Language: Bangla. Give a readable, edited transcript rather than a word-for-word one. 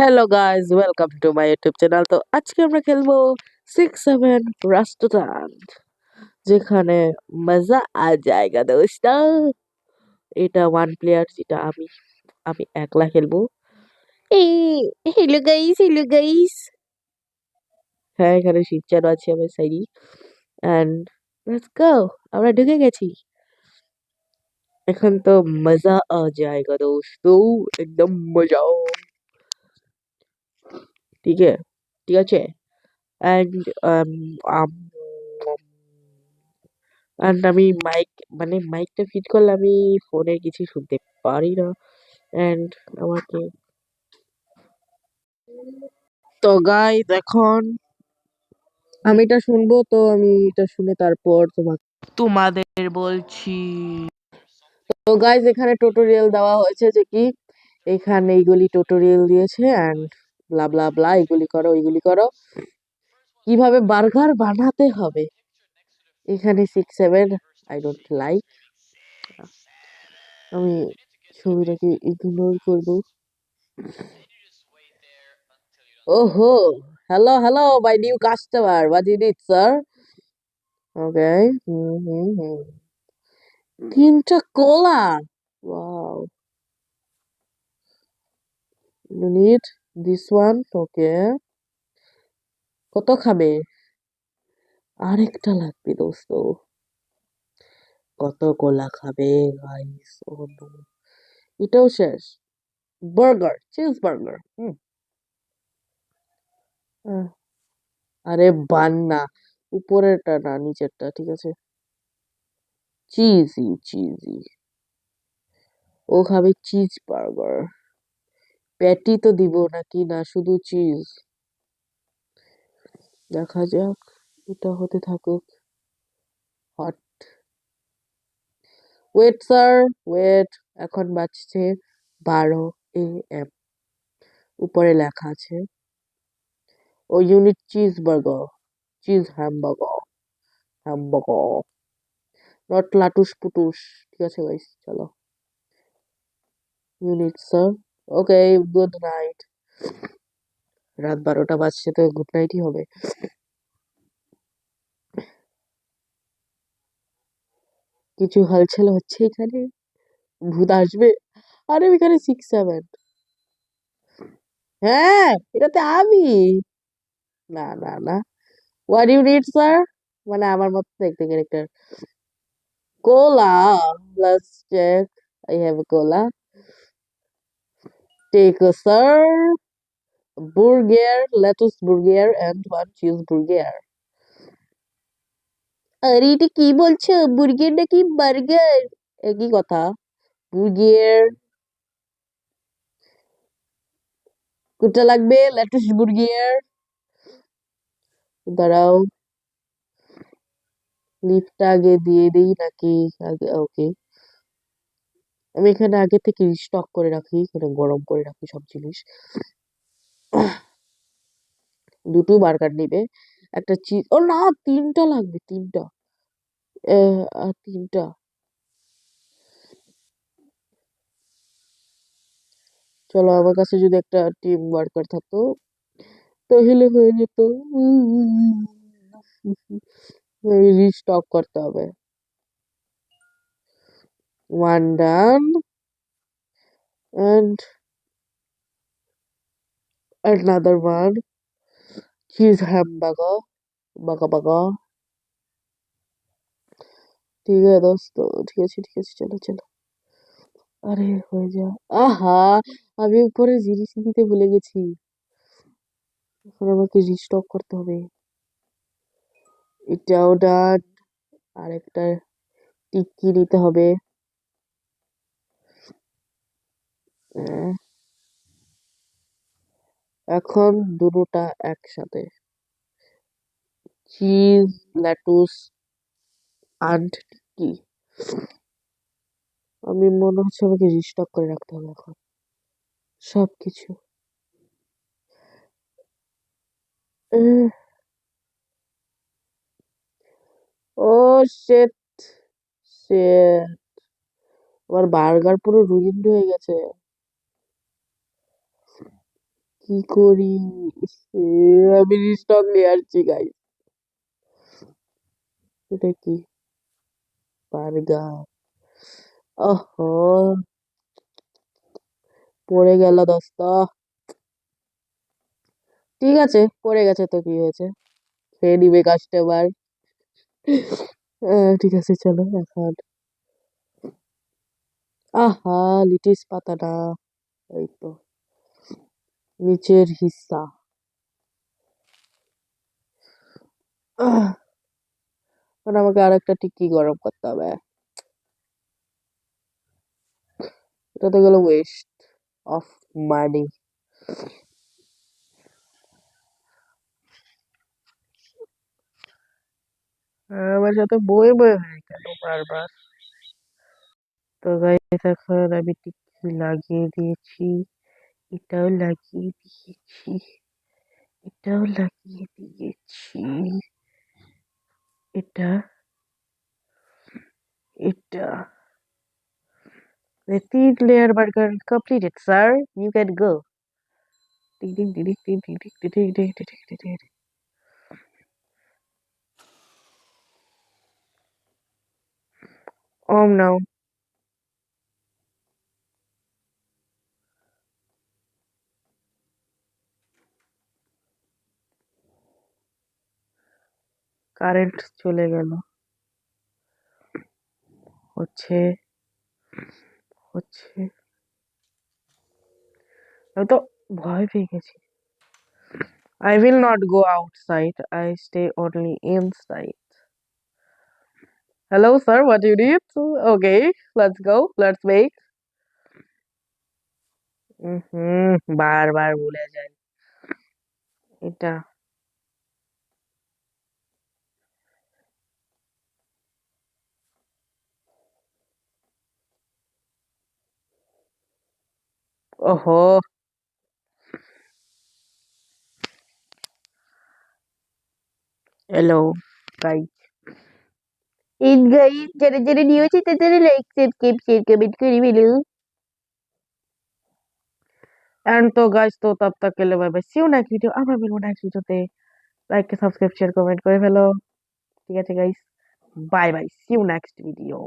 Hello guys, welcome to my YouTube channel. তো আজকে আমরা খেলবো 6-7 রাষ্ট্রটান, যেখানে মজা আ জায়গা দোস্ত। এটা ওয়ান প্লেয়ার, যেটা আমি আমি একলা খেলবো। এই হ্যালো গাইস। হ্যাঁ, এখানে শিবচারও আছে আমার সাইডে। এন্ড লেটস গো, আমরা ঢুকে গেছি। এখন তো মজা আ জায়গা দোস্ত, একদম মজা। ঠিক আছে, ঠিক আছে। এন্ড আমি মাইকটা ফিট করলে আমি ফোনে কিছু শুনতে পারি না। এন্ড আমাকে তো গাইস, এখন আমি এটা শুনবো, তো আমি এটা শুনে তারপর তোমাদের বলছি। তো গাইস, এখানে টোটোরিয়াল দেওয়া হয়েছে যে কি এখানে এইগুলি টোটোরিয়াল দিয়েছে এন্ড ব্লা ব্লা ব্লা, এগুলি করো ওইগুলি করো, কিভাবে বার্গার বানাতে হবে। এখানে 6-7 আই ডোন্ট লাইক, আমি ছবিটাকে ইগনোর করবো। Oh, hello, my new customer. What do you need, sir? Okay. Tinta cola. Wow. You need this one? Okay. কত খাবে? আরেকটা লাগবে দোস্ত। কত কোলা খাবে গাইস? ও নো। এটাও শেষ। Burger, cheese burger. আরে বান না, উপরেরটা না, নিচেরটা, ঠিক আছে। চিজি। ও খাবে চিজ বার্গার। প্যাটি তো দিব নাকি না শুধু চিজ, দেখা যাক। এটা হতে থাকুক। হট। Wait sir, wait. এখন বাজছে 12 AM। উপরে লেখা আছে ও unit cheeseburger, cheese hamburger, not লাটুস পুটুস। ঠিক আছে গাইস, চলো। Unit sir. Okay, good night. রাত 12টা বাজছে, তো গুড নাইটই হবে। কিছু হালচাল হচ্ছে এখানে, ভূত আসবে। আরে এখানে 6-7। হ্যাঁ, এটাতে আমি। না। What you need sir? মানে আমার মতো দেখতে character. Cola, let's check. I have a cola. Take a sir. Burger, lettuce burger and one cheeseburger. আরে এটা কি বলছো? বুর্গের নাকি বার্গার? একই কথা। বুর্গের। কোনটা লাগবে? লেটুস বুর্গের। দাঁড়াও, লিফটটা আগে দিয়ে দিই নাকি আগে? ওকে, আমি এখানে আগে থেকে স্টক করে রাখি, এখানে গরম করে রাখি সব জিনিস। দুটো বার্গার নিবে, একটা চিজ। ও না, তিনটা লাগবে, তিনটা। তিনটা। চলো, আমার কাছে যদি একটা টিম ওয়ার্কার থাকতো তাহলে হয়ে যেত। রিস্টক করতে হবে। One done and another one cheese hamburger, বাগা। ঠিক আছে দোস্ত, ঠিক আছে, চলো। আরে হয়ে যা। আহা, আমি উপরে জিনিস নিতে ভুলে গেছি। এখন আমাকে রিস্টক করতে হবে। এটাও ডান। আরেকটা টিক্কি নিতে হবে। আহ, এখন দুটোটা একসাথে, চিজ, লেটুস and টিক্কি। আমি মনে হচ্ছে আমাকে রিস্টক করে রাখতে হবে এখন সবকিছু। আহ, ও শেট, শেট, আমার বার্গার পুরো রুইন্ড হয়ে গেছে। কি করি? আমি রিস্টক নিয়ে আসছি গাইস। এটা কি? বার্গার। ওহো, পড়ে গেল দোস্ত। ঠিক আছে, পড়ে গেছে তো কি হয়েছে, খেয়ে নিবে কাস্টমার। ঠিক আছে চলো এখন। আহা, লিটিস পাতা না, এই তো নিচের হিস্সা। এখন আমাকে আরেকটা টিক্কি গরম করতে হবে। এটা তো গেল ওয়েস্ট অফ মানি। আমার সাথে বয়ে বয়ে হয়ে গেল বারবার। তো গাইস এখন আমি টিক্কি লাগিয়ে দিয়েছি, এটাও লাগিয়ে দিয়েছি, এটাও লাগিয়ে দিয়েছি, এটা এটা the thin layer burger completed, sir. You can go. Ding ding ding ding ding ding ding ding ding ding ding ding. No. Current চলে গেল। হচ্ছে হচ্ছে আমি তো ভয় পেয়ে গেছি। I will not go outside. I stay only inside. Hello, sir. What do you need? Okay, let's go. Let's make. বারবার ভুলে যাই এটা। ওহো, hello, guys. In guys, যারা যারা নিউ আছে তারা লাইক সাবস্ক্রাইব শেয়ার কমেंट করে ফেলো। एंड तो गाइस, तो तब तक के लिए bye bye, see you next video. আমরা মিলবো নেক্সট ভিডিওতে। লাইক সাবস্ক্রাইব শেয়ার কমেंट করে ফেলো। ঠিক আছে guys, bye bye, see you next video.